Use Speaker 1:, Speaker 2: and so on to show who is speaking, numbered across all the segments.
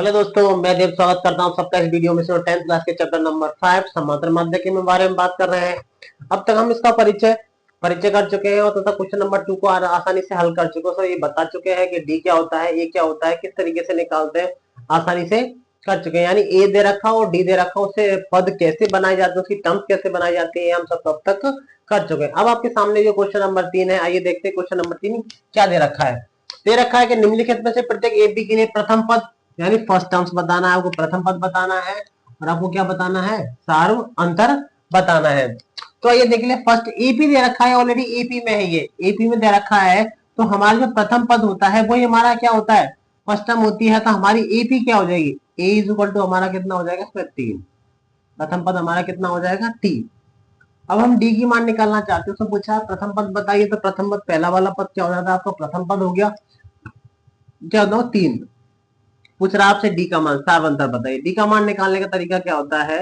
Speaker 1: Hello दोस्तों, मैं देव स्वागत करता हूं सबका इस वीडियो में। 10th क्लास के चैप्टर नंबर 5 समांतर माध्यक के बारे में बात कर रहे हैं। अब तक हम इसका परिचय परिचय कर चुके हैं और तथा क्वेश्चन नंबर 2 को आसानी से हल कर चुके हैं। ये बता चुके हैं कि डी क्या होता है, ए क्या होता है, किस तरीके से निकालते हैं, आसानी से कर चुके हैं। यानी ए दे रखा और डी दे रखा, उससे पद कैसे बनाए जाते हैं, उसकी टर्म्स कैसे बनाई जाती है, हम सब अब तक कर चुके हैं। अब आपके सामने जो क्वेश्चन नंबर 3 है, आइए देखते हैं क्वेश्चन नंबर 3 क्या दे रखा है। दे रखा है कि निम्नलिखित में से प्रत्येक एपी के लिए प्रथम पद यानी फर्स्ट टर्म्स बताना है, आपको प्रथम पद बताना है और आपको क्या बताना है, सार्व अंतर बताना है। तो ये देख ले, फर्स्ट एपी दे रखा है, ऑलरेडी एपी में है, ये एपी में दे रखा है। तो हमारा जो प्रथम पद होता है वही हमारा क्या होता है, फर्स्ट टर्म होती है। तो हमारी एपी क्या हो जाएगी, ए इज इक्वल टू हमारा कितना हो जाएगा, इसमें 3। प्रथम पद हमारा कितना हो जाएगा, 3। अब हम डी की मान निकालना चाहते हैं। उसने पूछा प्रथम पद बताइए, तो प्रथम पद पहला वाला पद क्या हो जाता है आपका, प्रथम पद हो गया क्या होता है, 3। पूछ रहा आपसे डी का मान, सार्व अंतर बताइए। डी का मान निकालने का तरीका क्या होता है,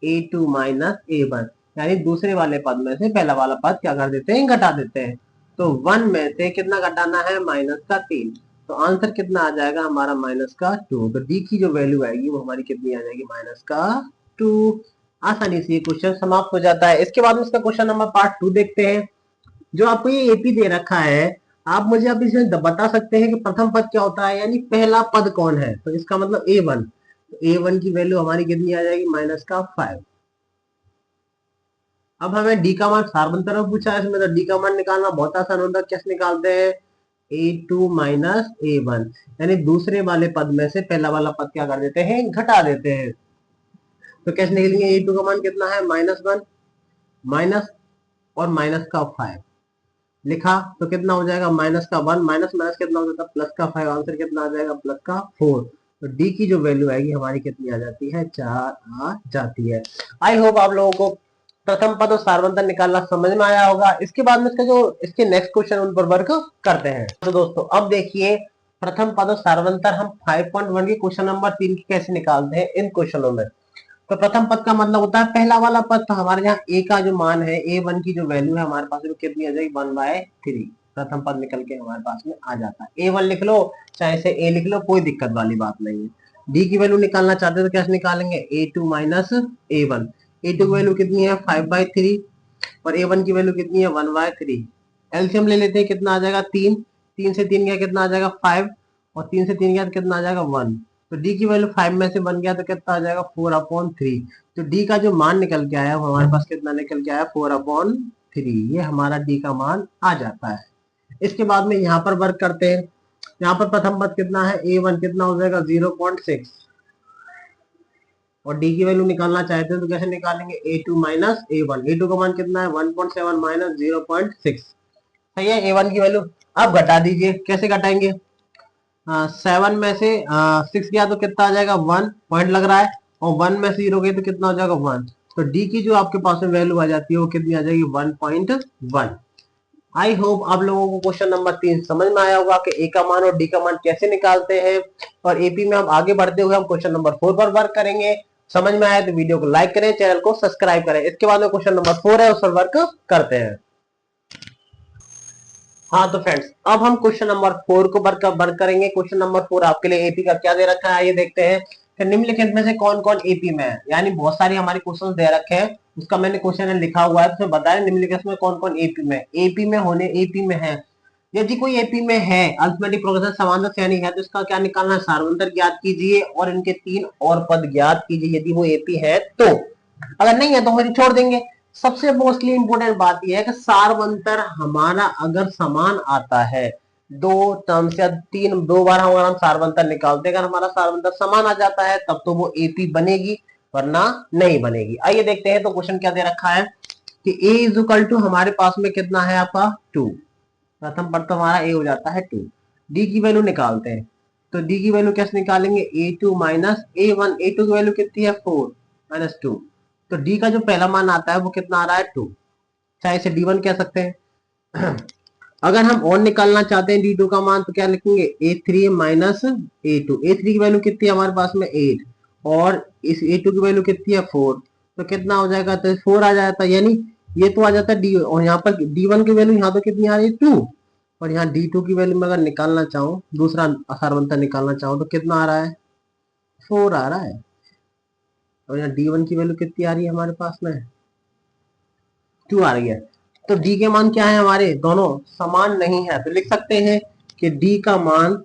Speaker 1: a2 माइनस a1, यानी दूसरे वाले पद में से पहला वाला पद क्या कर देते हैं, घटा देते हैं। तो 1 में से कितना घटाना है, माइनस का 3। तो आंसर कितना आ जाएगा हमारा, माइनस का 2। तो डी की जो वैल्यू आएगी वो हमारी कितनी आ जाएगी, माइनस का 2। आसानी से ये क्वेश्चन समाप्त हो जाता है। इसके बाद में इसका क्वेश्चन नंबर पार्ट 2 देखते हैं। जो आपको ये एपी दे रखा है, आप मुझे अब इसमें बता सकते हैं कि प्रथम पद क्या होता है, यानी पहला पद कौन है। तो इसका मतलब a1। तो a1 की वैल्यू हमारी कितनी आ जाएगी, माइनस का 5। अब हमें डी का मान सार्वंतर में पूछा है, इसमें तो डी का मान निकालना बहुत आसान होता है। कैसे निकालते हैं, a2 माइनस a1, यानी दूसरे वाले पद में से पहला वाला पद क्या कर देते हैं, घटा देते हैं। तो कैसे निकलेंगे, a2 का मान कितना है, -1, माइनस और माइनस का 5 लिखा तो कितना हो जाएगा, माइनस का 1, माइनस माइनस कितना हो जाता है, प्लस का 5। आंसर कितना आ जाएगा, प्लस का 4। तो डी की जो वैल्यू आएगी हमारी कितनी आ जाती है, 4 आ जाती है। आई होप आप लोगों को प्रथम पद और सार्वंतर निकालना समझ में आया होगा। इसके बाद में इसके नेक्स्ट क्वेश्चन उन पर वर्क करते हैं। तो दोस्तों अब देखिए, प्रथम पद और सार्वंतर हम 5.1 के क्वेश्चन नंबर 3 की कैसे निकालते हैं इन क्वेश्चनों में। तो प्रथम पद का मतलब होता है पहला वाला पद। तो हमारे यहाँ ए का जो मान है, a1 की जो वैल्यू है हमारे पास में कितनी आ जाएगी, 1/3। प्रथम पद निकल के हमारे पास में आ जाता है। a1 लिख लो चाहे से a लिख लो, कोई दिक्कत वाली बात नहीं है। डी की वैल्यू निकालना चाहते हैं तो कैसे निकालेंगे, a2 माइनस a1। a2 की वैल्यू कितनी है, 5/3 और a1 की वैल्यू कितनी है, 1/3। एलसीएम ले लेते हैं, कितना आ जाएगा, 3। 3 से 3 गया कितना आ जाएगा, 5। और 3 से 3 गया तो कितना आ जाएगा, 1। तो डी की वैल्यू 5 में से बन गया तो कितना आ जाएगा, 4/3। तो डी का जो मान निकल के आया वो हमारे पास कितना निकल के आया, 4/3। ये हमारा डी का मान आ जाता है। इसके बाद में यहाँ पर वर्क करते हैं। यहाँ पर प्रथम पद कितना है, a1 कितना हो जाएगा, 0.6। और डी की वैल्यू निकालना चाहते हैं तो कैसे निकालेंगे, a2 माइनस a1। a2 का मान कितना है, 1.7 माइनस 0.6। सही है। a1 की वैल्यू अब घटा दीजिए, कैसे घटाएंगे, 7 में से 6 गया तो कितना आ जाएगा, 1 पॉइंट लग रहा है। और 1 में से 0 गया तो कितना हो जाएगा, 1। तो डी की जो आपके पास में वैल्यू आ जाती है वो कितनी आ जाएगी, 1.1। आई होप आप लोगों को क्वेश्चन नंबर 3 समझ में आया होगा कि ए का मान और डी का मान कैसे निकालते हैं। और एपी में हम आगे बढ़ते हुए हम क्वेश्चन नंबर 4 पर वर्क करेंगे। समझ में आया तो वीडियो को लाइक करें, चैनल को सब्सक्राइब करें। इसके बाद में क्वेश्चन नंबर 4 है, उस पर वर्क करते हैं। हाँ तो फ्रेंड्स, अब हम क्वेश्चन नंबर 4 को वर्क करेंगे। क्वेश्चन नंबर 4 आपके लिए एपी का क्या दे रखा है, ये देखते हैं कि निम्नलिखित में से कौन कौन एपी में है। यानी बहुत सारी हमारे क्वेश्चन दे रखे हैं, उसका मैंने क्वेश्चन लिखा हुआ है, तो बताया निम्नलिखित में कौन कौन एपी में, एपी में है। यदि कोई एपी में है, अल्फाबेटिक प्रोग्रेशन समांतर श्रेणी है, तो इसका क्या निकालना है, सार्वंतर ज्ञात कीजिए और इनके 3 और पद ज्ञात कीजिए यदि वो एपी है तो। अगर नहीं है तो फिर छोड़ देंगे। सबसे मोस्टली इंपोर्टेंट बात यह है कि सार्वंतर हमारा अगर समान आता है, दो टर्म्स या 3 दो बार अगर हम सार्वंतर निकालते हैं, अगर हमारा सार्वंतर समान आ जाता है तब तो वो एपी बनेगी, वरना नहीं बनेगी। आइए देखते हैं। तो क्वेश्चन क्या दे रखा है कि a इज इक्वल टू हमारे पास में कितना है आपका 2। प्रथम पद तो हमारा a हो जाता है 2। डी की वैल्यू निकालते हैं। तो डी की वैल्यू कैसे निकालेंगे, a2 माइनस a1। a2 की वैल्यू कितनी है, 4 माइनस 2। तो डी का जो पहला मान आता है वो कितना आ रहा है, 2। चाहे इसे d1 कह सकते हैं। अगर हम और निकालना चाहते हैं d2 का मान तो क्या लिखेंगे, a3 माइनस a2। a3 की वैल्यू कितनी है हमारे पास में, 8। और इस a2 की वैल्यू कितनी है, 4। तो कितना हो जाएगा, तो 4 आ जाता है। यानी ये तो आ जाता है डी, और यहाँ पर d1 की वैल्यू यहाँ तो कितनी आ रही है, 2। और यहाँ d2 की वैल्यू में अगर निकालना चाहूँ, दूसरा सार्वंतर निकालना चाहूँ तो कितना आ रहा है, 4 आ रहा है। और यहाँ D1 की वैल्यू कितनी आ रही है हमारे पास में, 2 आ रही है। तो D के मान क्या है, हमारे दोनों समान नहीं है, तो लिख सकते हैं कि D का मान,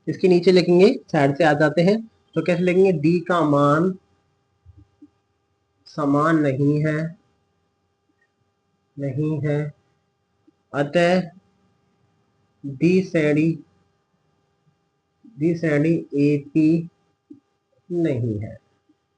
Speaker 1: इसके नीचे लिखेंगे, साइड से आ जाते हैं, तो कैसे लिखेंगे, D का मान समान नहीं है, नहीं है, अतः डी श्रेणी AP नहीं है।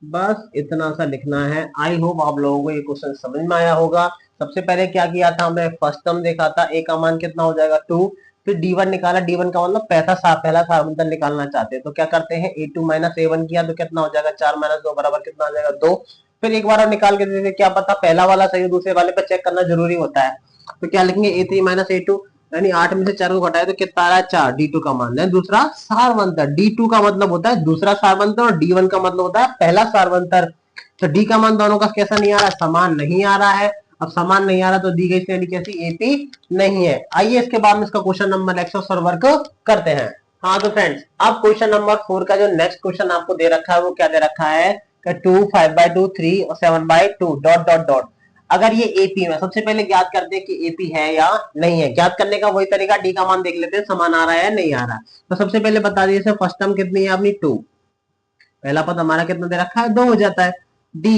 Speaker 1: बस इतना सा लिखना है। आई होप आप लोगों को ये क्वेश्चन समझ में आया होगा। सबसे पहले क्या किया था हमने, फर्स्ट टर्म देखा था, ए का मान कितना हो जाएगा 2, फिर D1 निकाला, D1 का मतलब पहला कार्बन निकालना चाहते हैं, तो क्या करते हैं, A2 माइनस A1 किया तो कितना हो जाएगा 4 माइनस 2 बराबर कितना आ जाएगा 2। फिर एक बार और निकाल के देते, क्या पता पहला वाला सही हो, दूसरे वाले पर चेक करना जरूरी होता है। तो क्या लिखेंगे, A3 माइनस A2, यानी 8 में से 4 को घटाए तो कितना आ रहा है 4, D2 का मान है दूसरा सारवंतर। D2 का मतलब होता है दूसरा सारवंतर और D1 का मतलब होता है पहला सारवंतर। तो D का मान दोनों का कैसा नहीं आ रहा है, समान नहीं आ रहा है। अब समान नहीं आ रहा तो दी गई श्रेणी कैसी, AP नहीं है। आइए इसके बाद में इसका क्वेश्चन नंबर नेक्स्ट और वर्क करते हैं। हाँ तो फ्रेंड्स, अब क्वेश्चन नंबर 4 का जो नेक्स्ट क्वेश्चन आपको दे रखा है वो क्या दे रखा है, 2 5/2 3 और 7/2 डॉट डॉट डॉट। अगर ये AP में, सबसे पहले ज्ञात करते हैं कि AP है या नहीं है। ज्ञात करने का वही तरीका, D का मान देख लेते हैं समान आ रहा है या नहीं आ रहा है। तो सबसे पहले बता दीजिए, फर्स्ट टर्म कितनी है अपनी 2, पहला पद हमारा कितना दे रखा है 2 हो जाता है। D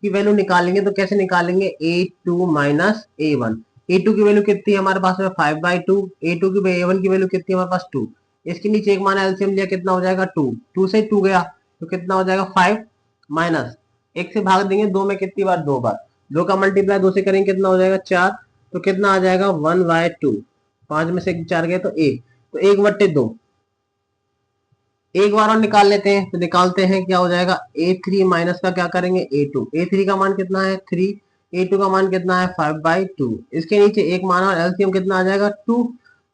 Speaker 1: की वैल्यू निकालेंगे तो कैसे निकालेंगे, A2 माइनस A1। A2 की वैल्यू कितनी है हमारे पास में 5/2, A2 की A1 की वैल्यू कितनी है हमारे पास 2। इसके नीचे एक मान एलसीएम लिया, कितना हो जाएगा 2, 2 से 2 गया तो कितना हो जाएगा 5 माइनस 1 से भाग देंगे 2 में कितनी बार, 2 बार, 2 का मल्टीप्लाई 2 से करेंगे कितना हो जाएगा 4, तो कितना आ जाएगा 1/2, 5 में से 4 गए तो 1, तो 1/2। एक बार और निकाल लेते हैं, तो निकालते हैं क्या हो जाएगा, A3 माइनस का क्या करेंगे A2। A3 का मान कितना है 3, A2 का मान कितना है 5/2। इसके नीचे एक मान और एलसीएम कितना आ जाएगा 2,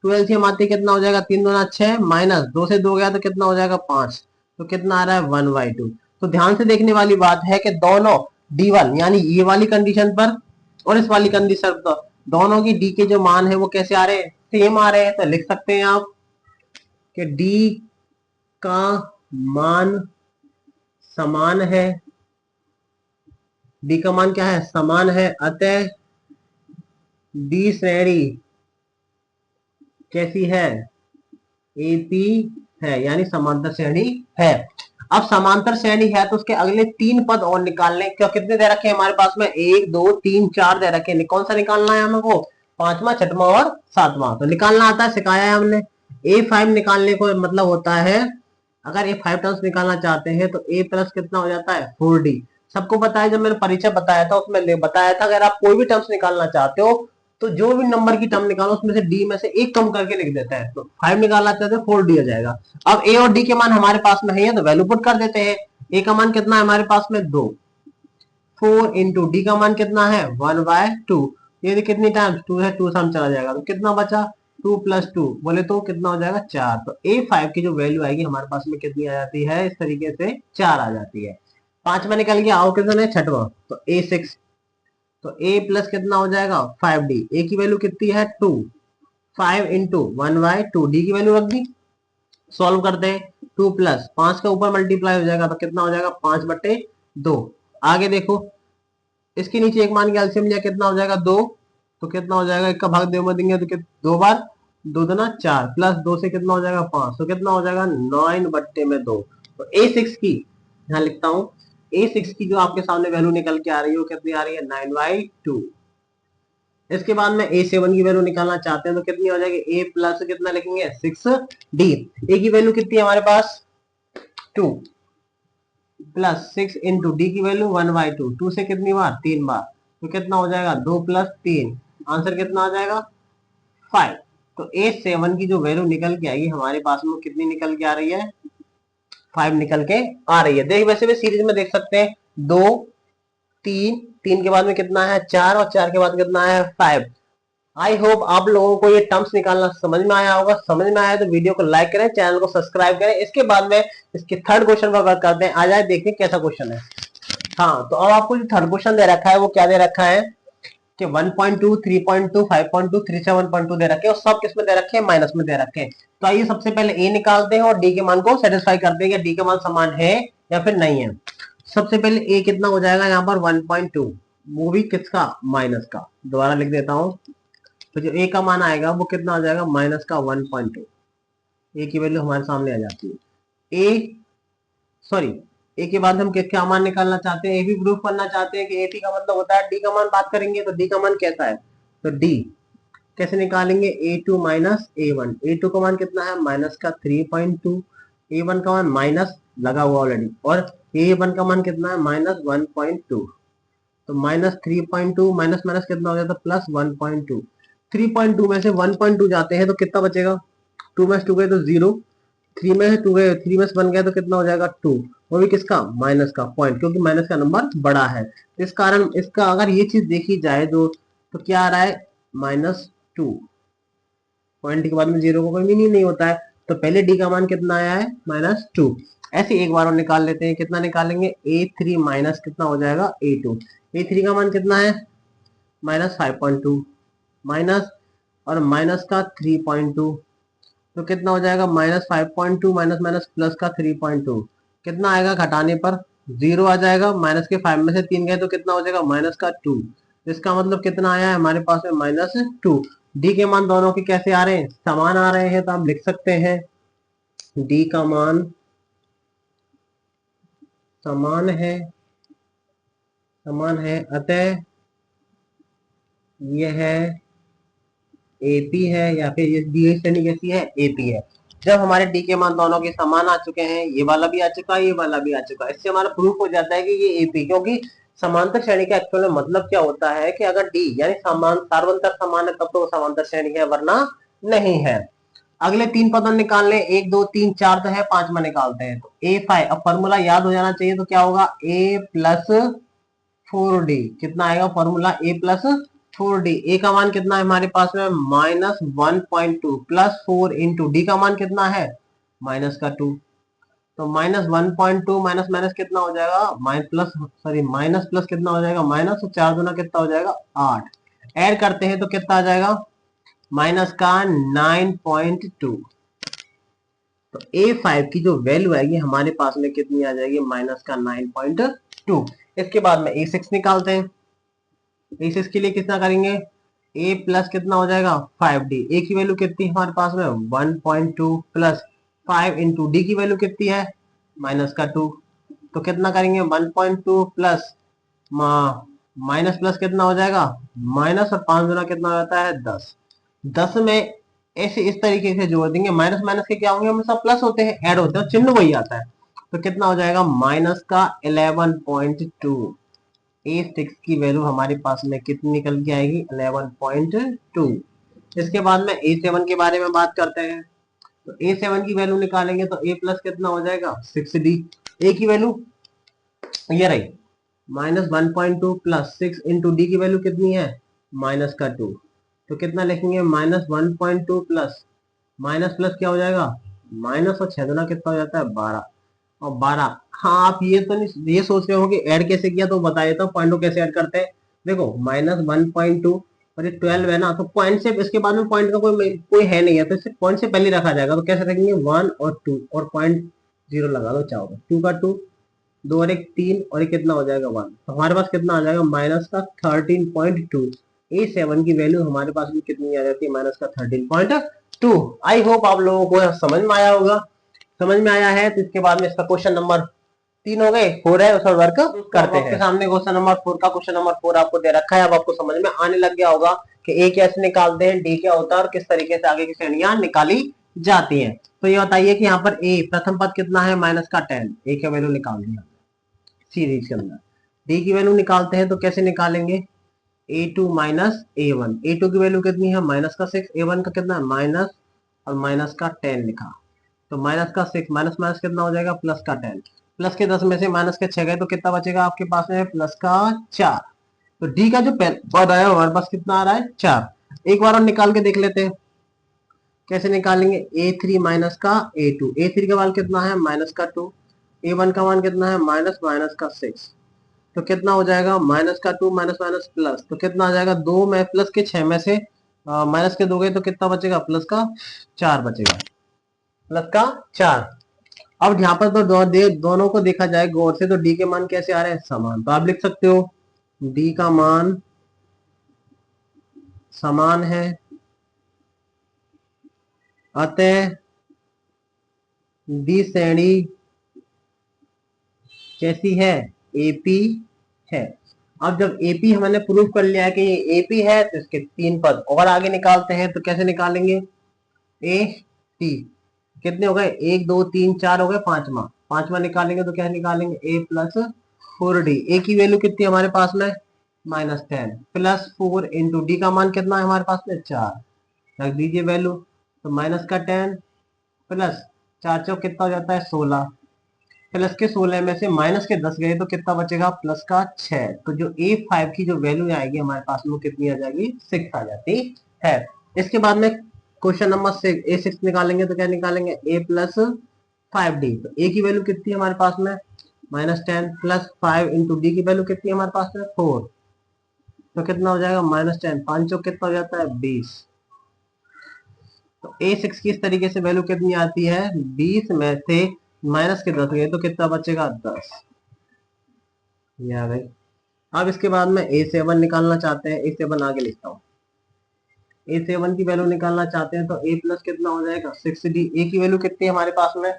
Speaker 1: 2 एलसीएम आते कितना हो जाएगा 3 दूना 6 माइनस 2 से 2 गया तो कितना हो जाएगा 5, तो कितना आ रहा है 1/2। तो ध्यान से देखने वाली बात है कि दोनों D1 यानी ये वाली कंडीशन पर और इस वाली कंडीशन पर दोनों की D के जो मान है वो कैसे आ रहे हैं, सेम आ रहे हैं। तो लिख सकते हैं आप कि D का मान समान है, D का मान क्या है, समान है, अतः D श्रेणी कैसी है, AP है, यानी समांतर श्रेणी है। अब समांतर श्रेणी है तो उसके अगले 3 पद और निकालने, क्या कितने दे रखे हैं हमारे पास में, 1 2 3 4 दे रखे हैं। कौन सा निकालना है हमको, 5वां 6वां और 7वां। तो निकालना आता है, सिखाया है हमने। A5 निकालने को मतलब होता है, अगर ये 5 टर्म्स निकालना चाहते हैं तो A प्लस कितना हो जाता है 4D। सबको पता है, जब मैंने परिचय बताया था उसमें बताया था, अगर आप कोई भी टर्म्स निकालना चाहते हो तो जो भी नंबर की टर्म निकालो उसमें से D में से एक कम करके लिख देता है। तो 5 निकालना चाहते हैं 4D हो जाएगा। अब A और D के मान हमारे पास में है तो वैल्यू पुट कर देते हैं। A का मान कितना है हमारे पास में 2, 4 इंटू D का मान कितना है 1/2। ये कितनी टाइम्स 2 है, 2 सम चला जाएगा तो कितना बचा 2 + 2 बोले तो कितना हो जाएगा 4। तो A5 की जो वैल्यू आएगी हमारे पास में कितनी आ जाती है, इस तरीके से 4 आ जाती है। 5 में निकल गया, आओ कितना है 6वां, तो A6। तो A प्लस कितना हो जाएगा 5D। A की वैल्यू कितनी है 2, 5 इंटू 1/2, D की वैल्यू रख दी। सॉल्व करते हैं, 2 प्लस 5 का ऊपर मल्टीप्लाई हो जाएगा तो कितना हो जाएगा 5/2। आगे देखो, इसके नीचे एक मान के एलसीएम लिया, कितना हो जाएगा 2, तो कितना हो जाएगा 1 का भाग 2 में देंगे तो 2 बार, 2 दूना 4 प्लस 2 से कितना हो जाएगा 5, तो कितना हो जाएगा 9/2। तो A6 की, यहां लिखता हूं, A6 की जो आपके सामने वैल्यू निकल के आ रही है वो कितनी आ रही है 9/2। इसके बाद में A7 की वैल्यू निकालना चाहते हैं तो कितनी हो जाएगी, A प्लस कितना लिखेंगे 6D। A की वैल्यू कितनी है हमारे पास 2 प्लस 6 इंटू D की वैल्यू 1/2, 2 से कितनी बार 3 बार, तो कितना हो जाएगा 2 + 3, आंसर कितना आ जाएगा 5। तो A7 की जो वैल्यू निकल के आएगी हमारे पास में कितनी निकल के आ रही है 5 निकल के आ रही है। देख वैसे भी सीरीज में देख सकते हैं 2 3, 3 के बाद में कितना है 4 और 4 के बाद कितना है 5। आई होप आप लोगों को ये टर्म्स निकालना समझ में आया होगा। समझ में आया तो वीडियो को लाइक करें, चैनल को सब्सक्राइब करें। इसके बाद में इसके थर्ड क्वेश्चन पर वर्क करते हैं। आ जाए देखते हैं कैसा क्वेश्चन है। हाँ तो अब आपको जो थर्ड क्वेश्चन दे रखा है वो क्या दे रखा है कि 1.2, 3.2, 5.2, 37.2 दे रखे हैं और सब किसमें दे रखे हैं, माइनस में दे रखे हैं। तो आइए सबसे पहले ए निकालते हैं और डी के मान को सेटिस्फाई करते हैं कि डी का मान समान है या फिर नहीं है। सबसे पहले ए कितना हो जाएगा यहाँ पर 1.2, वो भी किसका, माइनस का। दोबारा लिख देता हूं, तो जो ए का मान आएगा वो कितना आ जाएगा, माइनस का 1.2। ए की वैल्यू हमारे सामने आ जाती है। ए सॉरी, ए के बाद हम क्या मान निकालना चाहते हैं, ए भी प्रूफ करना चाहते हैं कि ए टी का मतलब होता है डी का मान। बात करेंगे तो डी का मान कैसा है, तो डी कैसे निकालेंगे, A2 माइनस A1। A2 का मान कितना है, माइनस का 3.2। A1 का मान माइनस लगा हुआ ऑलरेडी, और A1 का मान कितना है, माइनस 1.2। तो माइनस 3.2 माइनस माइनस कितना हो जाता है, प्लस 1.2। 3.2 में से 1.2 जाते हैं तो कितना बचेगा, 2 में 2 गए तो 0, 3 में 2 गए, 3 में 1 गया तो कितना हो जाएगा 2। वो भी किसका, माइनस का, पॉइंट, क्योंकि माइनस का नंबर बड़ा है। इस कारण इसका अगर ये चीज देखी जाए तो क्या आ रहा है, -2। पॉइंट के बाद में 0 का कोई मीनिंग नहीं होता है। तो पहले डी का मान कितना आया है, -2। ऐसे एक बार और निकाल लेते हैं, कितना निकालेंगे, A3 माइनस कितना हो जाएगा, A2। A3 का मान कितना है, -5.2, माइनस और माइनस का 3.2, तो कितना हो जाएगा, -5.2 माइनस माइनस प्लस का 3.2, कितना आएगा, घटाने पर 0 आ जाएगा। माइनस के 5 में से 3 गए तो कितना हो जाएगा, माइनस का 2। इसका मतलब कितना आया है हमारे पास में, -2। डी के मान दोनों के कैसे आ रहे हैं, समान आ रहे हैं, तो आप लिख सकते हैं डी का मान समान है, अतः यह एपी है, या फिर ये डी श्रेणी कैसी है, एपी है। जब हमारे डी के मान दोनों के समान आ चुके हैं, ये वाला भी आ चुका है, ये वाला भी आ चुका है, इससे हमारा प्रूफ हो जाता है कि ये एपी, क्योंकि समांतर श्रेणी का एक्चुअल में मतलब क्या होता है कि अगर डी यानी सार्वंतर समान है तब तो वो समांतर श्रेणी है, वरना नहीं है। अगले 3 पदों निकाल लें, 1 2 3 4 तो है, 5 में निकालते हैं। तो A5, अब फॉर्मूला याद हो जाना चाहिए, तो क्या होगा, A प्लस 4D, कितना आएगा फॉर्मूला, A प्लस 4D। ए का मान कितना है हमारे पास में, -1.2 प्लस 4 इंटू डी का मान कितना है, माइनस का 2। तो -1.2 माइनस माइनस कितना हो जाएगा, माइनस प्लस कितना हो जाएगा, माइनस, और 4 दूना कितना हो जाएगा, 8। ऐड करते हैं तो कितना आ जाएगा, माइनस का 9.2। तो A5 की जो वैल्यू आएगी हमारे पास में कितनी आ जाएगी, माइनस का 9.2। इसके बाद में A6 निकालते हैं। A6 के लिए कितना करेंगे, A प्लस कितना हो जाएगा, 5D। A की वैल्यू कितनी है हमारे पास में, 1.2 प्लस 5 इंटू डी की वैल्यू कितनी है, माइनस का 2। तो कितना करेंगे, 1.2 प्लस माइनस प्लस कितना हो जाएगा, माइनस, और 5 गुना कितना हो जाता है, 10। 10 में ऐसे इस तरीके से जोड़ देंगे, माइनस माइनस के क्या होंगे, हमेशा प्लस होते हैं, ऐड होते हैं, चिन्ह वही आता है। तो कितना हो जाएगा, माइनस का 11.2। A6 की वैल्यू हमारे पास में कितनी निकल के आएगी, 11.2। इसके बाद में A7 के बारे में बात करते हैं। तो A7 की वैल्यू निकालेंगे तो A प्लस कितना हो जाएगा, 6D। A की वैल्यू ये रही, -1.2 प्लस 6 इंटू डी की वैल्यू कितनी है, माइनस का 2। तो कितना लिखेंगे, -1.2 प्लस माइनस प्लस क्या हो जाएगा, माइनस, और 6 गुना कितना हो जाता है, 12, और 12। हाँ, आप ये तो नहीं ये सोच रहे हो कि ऐड कैसे किया, तो बता देता हूँ पॉइंट को कैसे ऐड करते हैं। देखो, -1.2 और ये 12 है ना, तो पॉइंट से इसके बाद में पॉइंट का कोई है नहीं है, तो इसे पॉइंट से पहले रखा जाएगा। तो कैसे रखेंगे, 1 और 2 और पॉइंट 0 लगा दो, चाहो 2 का 2, 2 और 1 3, और ये कितना हो जाएगा 1। तो हमारे पास कितना आ जाएगा, माइनस का 13.2। A7 की वैल्यू हमारे पास भी कितनी आ जाती है, माइनस का 13.2। आई होप आप लोगों को समझ में आया होगा। समझ में आया है तो इसके बाद में इसका क्वेश्चन नंबर 3 हो गए, 4 है, उसका वर्क करते हैं। आपके सामने क्वेश्चन नंबर 4 का क्वेश्चन नंबर 4 आपको दे रखा है। अब आपको समझ में आने लग गया होगा कि ए कैसे निकालते हैं, डी क्या होता है, और किस तरीके से आगे की श्रेणियां निकाली जाती हैं। तो ये बताइए कि यहाँ पर ए प्रथम पद कितना है, माइनस का 10। ए की वैल्यू निकाल दिया सीरीज के अंदर। डी की वैल्यू निकालते हैं तो कैसे निकालेंगे, A2 माइनस A1। A2 की वैल्यू कितनी है, माइनस का 6। A1 का कितना है, माइनस, और माइनस का 10 लिखा। तो माइनस का 6 माइनस माइनस कितना हो जाएगा, प्लस का 10। प्लस के 10 में से माइनस के 6 गए तो कितना बचेगा आपके पास में, प्लस का 4। तो डी का जो पद आया हमारे पास कितना आ रहा है, 4। एक बार और निकाल के देख लेते हैं कैसे निकालेंगे, A3 माइनस का A2। A3 का मान कितना है, माइनस का 2। A1 का मान कितना है, माइनस माइनस का 6। तो कितना हो जाएगा, माइनस का 2 माइनस माइनस प्लस, तो कितना आ जाएगा, 2 में प्लस के 6 में से माइनस के 2 गए तो कितना बचेगा, प्लस का 4 बचेगा, प्लस का 4। अब यहाँ पर तो दोनों को देखा जाए गौर से तो डी के मान कैसे आ रहे हैं, समान, तो आप लिख सकते हो डी का मान समान है, अतः डी श्रेणी कैसी है, एपी है। अब जब एपी हमने प्रूव कर लिया है कि ये एपी है तो इसके 3 पद और आगे निकालते हैं, तो कैसे निकालेंगे, ए टी कितने हो गए, 1 2 3 4 हो गए, पांचवा निकालेंगे तो क्या निकालेंगे, ए प्लस 4 डी, ए की वैल्यू कितनी है हमारे पास में, -10 प्लस 4 इंटू डी का मान कितना है हमारे पास में 4, रख दीजिए वैल्यू, तो माइनस का 10 प्लस 4 चौक कितना हो जाता है 16, प्लस के 16 में से माइनस के 10 गए तो कितना बचेगा, प्लस का 6, तो जो A5 की जो वैल्यू आएगी हमारे पास में कितनी आ जाएगी, 6 आ जाती है। इसके बाद में क्वेश्चन नंबर 6 A6 निकालेंगे तो क्या निकालेंगे, A प्लस 5D, तो A की वैल्यू कितनी है हमारे पास में -10 प्लस 5 इंटू डी की वैल्यू कितनी है हमारे पास में 4, तो कितना हो जाएगा -10, 5 चौक कितना हो जाता है 20, तो A6 की इस तरीके से वैल्यू कितनी आती है, 20 में से माइनस के 10 गए तो कितना बचेगा 10, ये आ गई। अब इसके बाद में A7 निकालना चाहते हैं, A7 आगे लिखता हूँ, A7 की वैल्यू निकालना चाहते हैं तो A प्लस कितना हो जाएगा 6D, A की वैल्यू कितनी है हमारे पास में,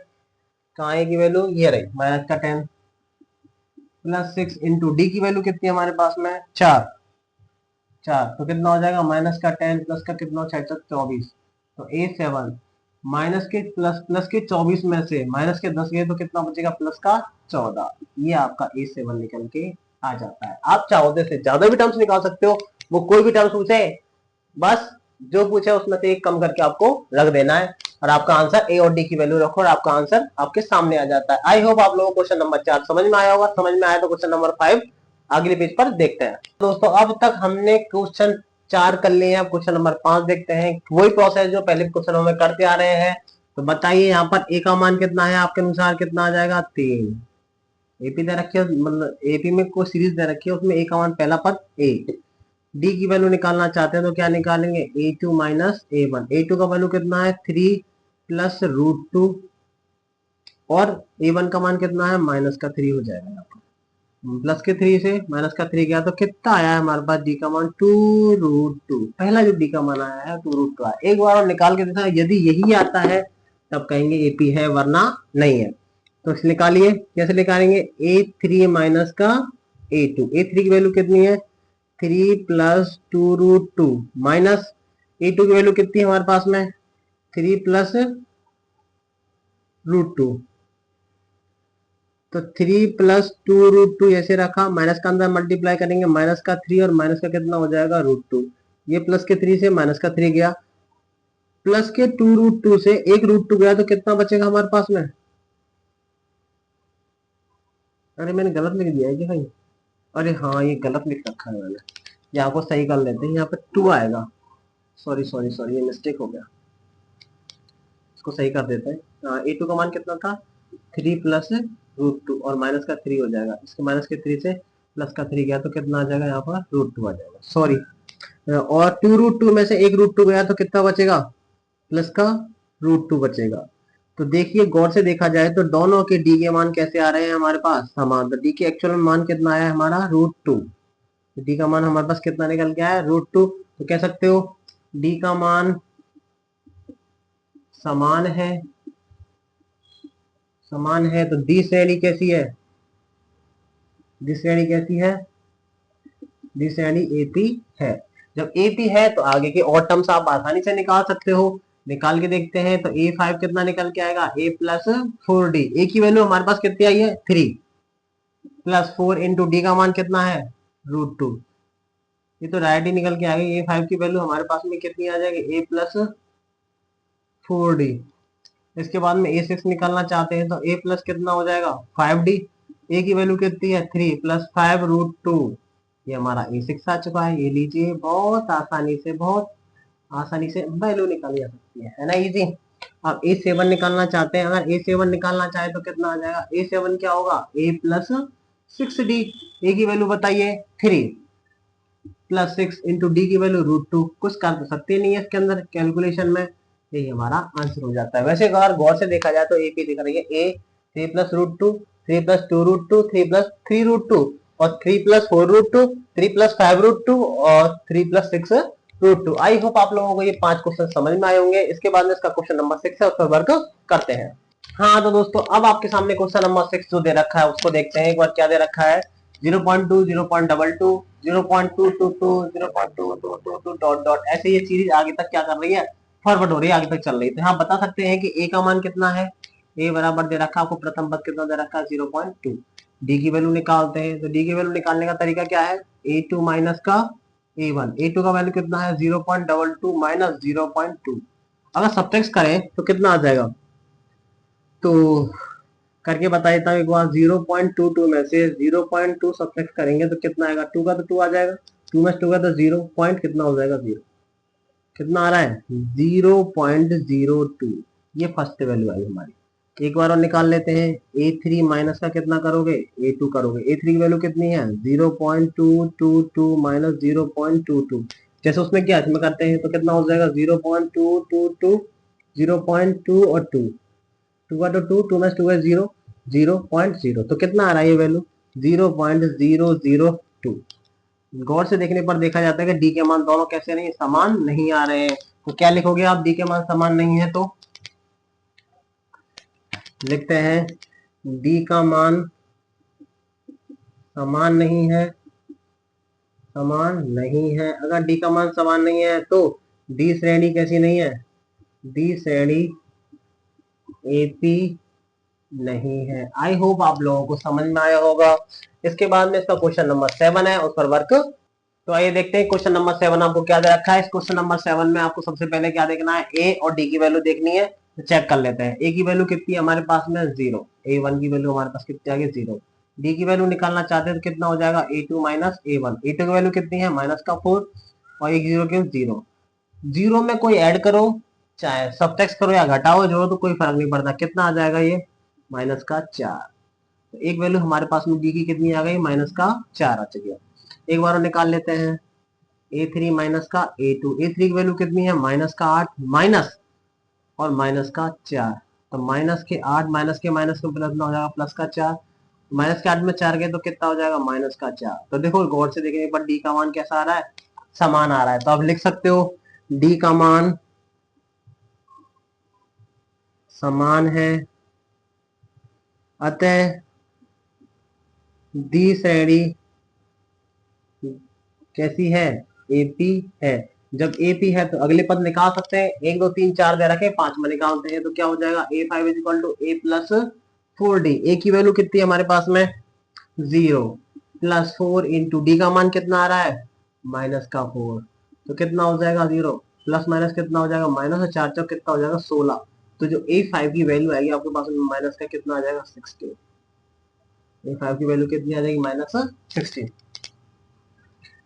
Speaker 1: कहाँ A की वैल्यू, ये रही माइनस का 10 प्लस 6 इंटू डी की वैल्यू कितनी है हमारे पास में 4, तो कितना हो जाएगा, माइनस का 10 प्लस का कितना 6 24, तो A7 माइनस के प्लस के 24 में से माइनस के 10 गए तो कितना बचेगा, प्लस का 14, ये आपका A7 निकल के आ जाता है। आप चाहो तो से ज्यादा भी टर्म्स निकाल सकते हो, वो कोई भी टर्म्स पूछे बस जो पूछे उसमें से एक कम करके आपको रख देना है और आपका आंसर ए और डी की वैल्यू रखो और आपका आंसर आपके सामने आ जाता है। आई होप आप लोगों को क्वेश्चन नंबर 4 समझ में आया होगा, समझ में आया तो क्वेश्चन नंबर 5 अगले पेज पर देखते हैं। दोस्तों अब तक हमने क्वेश्चन 4 कर लिए हैं, क्वेश्चन नंबर 5 देखते हैं, वही प्रोसेस जो पहले क्वेश्चनों में करते आ रहे हैं। तो बताइए यहाँ पर ए का मान कितना है आपके अनुसार, कितना आ जाएगा 3, एपी दे रखी है, मतलब एपी में कोई सीरीज दे रखी है उसमें ए का मान पहला पद ए, डी की वैल्यू निकालना चाहते हैं तो क्या निकालेंगे, A2 माइनस A1, A2 का वैल्यू कितना है 3 प्लस √2 और A1 का मान कितना है -3 हो जाएगा, यहाँ पर प्लस के 3 से माइनस का 3 गया तो कितना आया है हमारे पास, डी का मान 2√2, पहला जो डी का मान आया है 2√2 आया। एक बार और निकाल के देखा, यदि यही आता है तब कहेंगे एपी है वरना नहीं है। तो निकालिए, कैसे निकालेंगे, A3 माइनस का A2, A3 की वैल्यू कितनी है 3 प्लस 2√2 माइनस A2 की वैल्यू कितनी है हमारे पास में 3 प्लस √2, तो 3 प्लस 2√2 ऐसे रखा, माइनस का अंदर मल्टीप्लाई करेंगे, माइनस का 3 और माइनस का कितना हो जाएगा √2, ये प्लस के 3 से माइनस का 3 गया, प्लस के 2√2 से एक √2 गया तो कितना बचेगा हमारे पास में, अरे मैंने गलत लिख दिया है कि भाई, अरे हाँ ये गलत लिख रखा है मैंने, यहाँ को सही कर लेते हैं, यहाँ पे 2 आएगा, सॉरी सॉरी सॉरी ये मिस्टेक हो गया, इसको सही कर देते हैं। A2 का मान कितना था 3 प्लस √2 और माइनस का 3 हो जाएगा, इसके माइनस के 3 से प्लस का 3 गया तो कितना आ जाएगा, यहाँ पर √2 आ जाएगा, सॉरी, और 2√2 में से एक √2 गया तो कितना बचेगा, प्लस का √2 बचेगा। तो देखिए गौर से देखा जाए तो दोनों के डी के मान कैसे आ रहे हैं हमारे पास समान, तो डी के एक्चुअल मान कितना आया है हमारा √2, डी का मान हमारे पास कितना निकल के आया √2, तो कह सकते हो डी का मान समान है, तो डी श्रेणी कैसी है, डी श्रेणी कैसी है, डी श्रेणी एपी है। जब एपी है तो आगे के और टर्म्स आप आसानी से निकाल सकते हो, निकाल के देखते हैं तो A5 कितना निकल के आएगा, A प्लस 4D, ए की वैल्यू हमारे पास कितनी आई है 3 प्लस 4 इंटू डी का मान कितना है √2, ये तो राइट ही निकल के आ गई, A5 की वैल्यू हमारे पास में कितनी आ जाएगी A प्लस 4D। इसके बाद में A6 निकालना चाहते हैं तो A प्लस कितना हो जाएगा 5D, A की वैल्यू कितनी है 3 प्लस 5 √2, ये हमारा A6 आ चुका है, ये लीजिए बहुत आसानी से वैल्यू निकाली जा सकती है ना, इजी। अब A7 निकालना चाहते हैं, अगर A7 निकालना चाहे तो कितना आ जाएगा, A7 क्या होगा A प्लस 6d, a की वैल्यू बताइए 3 प्लस 6 इंटू डी की वैल्यू √2। कुछ कर सकते नहीं है इसके अंदर कैलकुलेशन में, यही हमारा आंसर हो जाता है। वैसे अगर गौर से देखा जाए तो ए पी दिख रही है, ए 3 प्लस √2, 3 प्लस 2√2, 3 प्लस 3√2 और 3 प्लस 4√2, 3 प्लस 5√2 और 3 प्लस 6√2। आई होप आप लोगों को ये 5 क्वेश्चन समझ में आए होंगे। इसके बाद में इसका क्वेश्चन नंबर 6 है, उस पर वर्क करते हैं। हाँ तो दोस्तों अब आपके सामने क्वेश्चन नंबर 6 जो दे रखा है उसको देखते हैं एक बार। क्या दे रखा है, 0.2, 0.22, 0.222, 0.2222 डॉट डॉट, ऐसे ये सीरीज आगे तक क्या कर रही है, फॉरवर्ड हो रही है, आगे तक चल रही है। तो यहाँ बता सकते हैं कि ए का मान कितना है, ए बराबर दे रखा है आपको, प्रथम पद कितना दे रखा है 0.2। डी की वैल्यू निकालते हैं, तो डी की वैल्यू निकालने का तरीका क्या है, a2 माइनस का a1। a2 का वैल्यू कितना है 0.22 माइनस 0.2। अगर सब्ट्रैक्ट करें तो कितना आ जाएगा, तो करके बता देता हूँ एक बार। 0.22 में से 0.2 सब्ट्रैक्ट करेंगे तो कितना आएगा, 2 का तो 2 आ जाएगा, 2 में 2 का तो 0 पॉइंट कितना हो जाएगा 0, कितना आ रहा है 0.02। ये फर्स्ट वैल्यू आई हमारी। एक बार और निकाल लेते हैं, a3 माइनस का कितना करोगे, a2 करोगे। a3 की वैल्यू कितनी है 0.222 माइनस 0.22। जैसे उसमें क्या इसमें करते हैं तो कितना हो जाएगा 0.222, 0.2 और 2, 2 का तो 2, 2 में 2 है 0, 0.0। तो कितना आ रहा है ये वैल्यू 0.002। गौर से देखने पर देखा जाता है कि डी के मान दोनों कैसे नहीं, समान नहीं आ रहे हैं। तो क्या लिखोगे आप, डी के मान समान नहीं है तो लिखते हैं डी का मान समान नहीं है, समान नहीं है। अगर डी का मान समान नहीं है तो डी श्रेणी कैसी नहीं है, डी श्रेणी एपी नहीं है। आई होप आप लोगों को समझ में आया होगा। इसके बाद में इसका क्वेश्चन नंबर 7 है, उस पर वर्क। तो आइए देखते हैं क्वेश्चन नंबर 7 आपको क्या दे रखा है। इस क्वेश्चन नंबर 7 में आपको सबसे पहले क्या देखना है, ए और डी की वैल्यू देखनी है। तो चेक कर लेते हैं, ए की वैल्यू कितनी है हमारे पास में 0, a1 की वैल्यू हमारे पास कितनी आ गई 0। डी की वैल्यू निकालना चाहते हैं तो कितना हो जाएगा a2 माइनस a1। a2 की वैल्यू कितनी है माइनस का 4 और एक 0 क्यों 0। 0 में कोई ऐड करो चाहे सबट्रैक्ट करो या घटाओ जोड़ो तो कोई फर्क नहीं पड़ता, कितना आ जाएगा ये माइनस का 4। तो एक वैल्यू हमारे पास में डी की कितनी आ गई माइनस का 4 आ चुकी है। एक बार और निकाल लेते हैं, a3 माइनस का a2। a3 की वैल्यू कितनी है माइनस का 8 माइनस और माइनस का 4। तो माइनस के 8 माइनस के प्लस में हो जाएगा प्लस का 4। माइनस के 8 में 4 गए तो कितना हो जाएगा माइनस का 4। तो देखो गौर से देखने पर डी का मान कैसा आ रहा है, समान आ रहा है। तो आप लिख सकते हो डी का मान समान है, अतः डी श्रेणी कैसी है एपी है। जब एपी है तो अगले पद निकाल सकते हैं, 1 2 3 4 दे रखे 5 में निकालते हैं तो क्या हो जाएगा a5 is equal to a plus 4d। A की वैल्यू कितनी है हमारे पास में 0 प्लस 4 इंटू डी का मान कितना आ रहा है माइनस का 4। तो कितना हो जाएगा 0 प्लस माइनस कितना हो जाएगा माइनस और 4 चौक कितना हो जाएगा 16। तो जो a5 की वैल्यू आएगी आपके पास में माइनस का कितना आ जाएगा 16। a5 की वैल्यू कितनी आ जाएगी माइनस 16।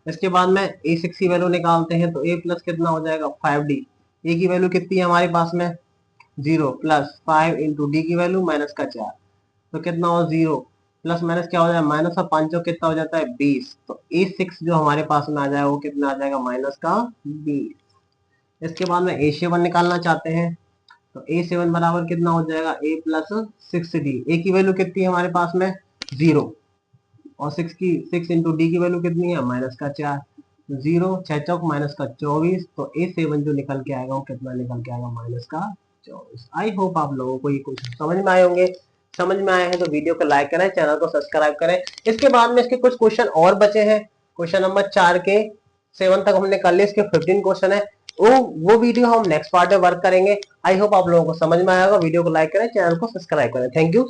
Speaker 1: इसके बाद में a6 की वैल्यू निकालते हैं तो a प्लस कितना हो जाएगा 5d। a की वैल्यू कितनी है हमारे पास में 0 प्लस 5 इंटू डी की वैल्यू माइनस का 4। तो कितना हो 0 प्लस माइनस क्या हो जाएगा माइनस और 5 कितना हो जाता है 20। तो a6 जो हमारे पास में आ जाएगा वो कितना आ जाएगा माइनस का 20। इसके बाद में a7 निकालना चाहते हैं तो a7 बराबर कितना हो जाएगा a प्लस 6d। a की वैल्यू कितनी है हमारे पास में 0 और 6 इंटू डी की वैल्यू कितनी है माइनस का 4। 0 6 चौक माइनस का 24। तो a7 जो निकल के आएगा वो कितना निकल के आएगा माइनस का 24। आई होप आप लोगों को ये कुछ समझ में आए होंगे। समझ में आए हैं तो वीडियो को लाइक करें, चैनल को सब्सक्राइब करें। इसके बाद में इसके कुछ क्वेश्चन और बचे हैं, क्वेश्चन नंबर 4 के 7 तक हमने कर लिया, इसके 15 क्वेश्चन है। वो वीडियो हम नेक्स्ट पार्ट में वर्क करेंगे। आई होप आप लोगों को समझ में आएगा। वीडियो को लाइक करें, चैनल को सब्सक्राइब करें। Thank you.